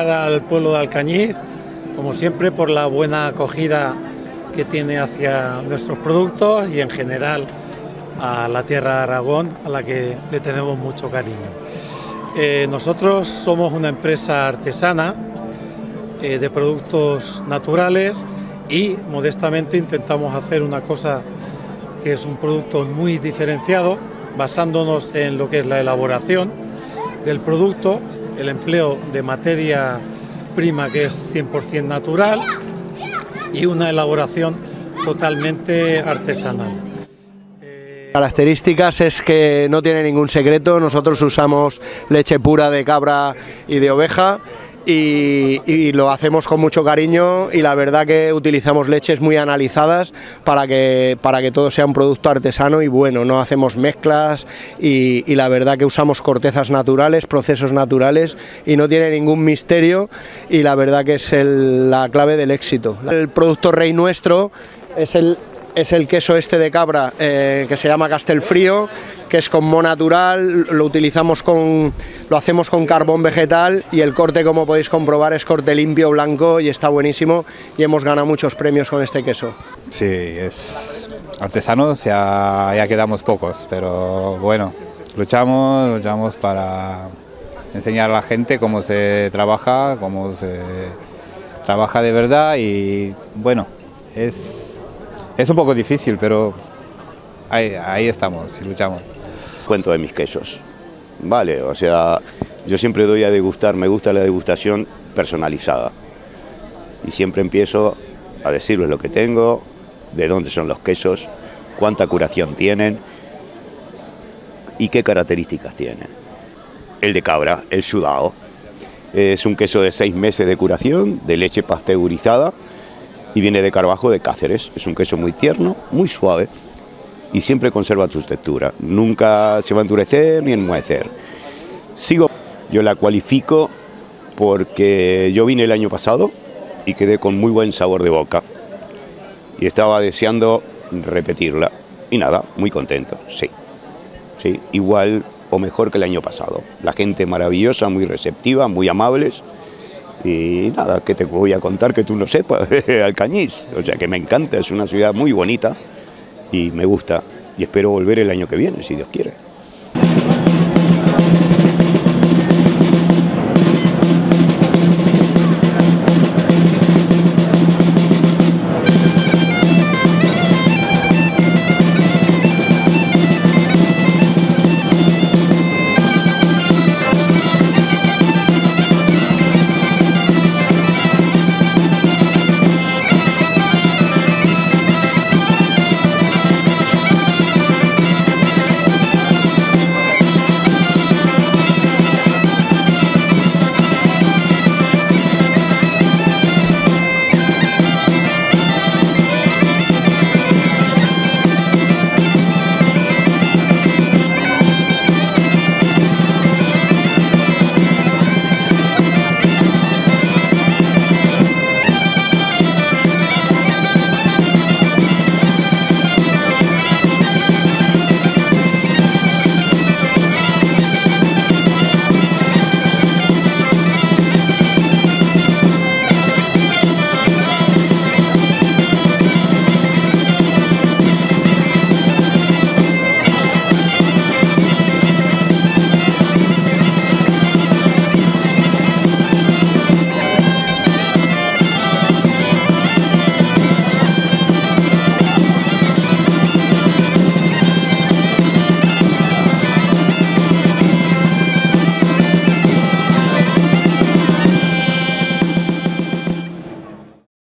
felicitar al pueblo de Alcañiz, como siempre, por la buena acogida que tiene hacia nuestros productos y en general a la tierra de Aragón, a la que le tenemos mucho cariño. Nosotros somos una empresa artesana de productos naturales y modestamente intentamos hacer una cosa que es un producto muy diferenciado, basándonos en lo que es la elaboración del producto, el empleo de materia prima que es 100% natural y una elaboración totalmente artesanal. Características es que no tiene ningún secreto, nosotros usamos leche pura de cabra y de oveja y lo hacemos con mucho cariño y la verdad que utilizamos leches muy analizadas para que todo sea un producto artesano y bueno, no hacemos mezclas y la verdad que usamos cortezas naturales, procesos naturales y no tiene ningún misterio y la verdad que es la clave del éxito. El producto rey nuestro es el queso este de cabra que se llama Castelfrío, que es con moho natural, lo hacemos con carbón vegetal y el corte, como podéis comprobar, es corte limpio, blanco y está buenísimo y hemos ganado muchos premios con este queso. Sí, es artesanos, ya quedamos pocos, pero bueno, luchamos para enseñar a la gente cómo se trabaja de verdad y bueno, es un poco difícil, pero ahí estamos y luchamos. Cuento de mis quesos, vale, o sea, yo siempre doy a degustar, me gusta la degustación personalizada y siempre empiezo a decirles lo que tengo, de dónde son los quesos, cuánta curación tienen y qué características tienen. El de cabra, el sudado, es un queso de 6 meses de curación, de leche pasteurizada y viene de Carbajo de Cáceres. Es un queso muy tierno, muy suave y siempre conserva su textura. Nunca se va a endurecer ni enmohecer. Yo la cualifico porque yo vine el año pasado y quedé con muy buen sabor de boca y estaba deseando repetirla y nada, muy contento, sí, igual o mejor que el año pasado. La gente maravillosa, muy receptiva, muy amables. Y nada, que te voy a contar que tú no sepas, Alcañiz, o sea que me encanta, es una ciudad muy bonita y me gusta y espero volver el año que viene, si Dios quiere.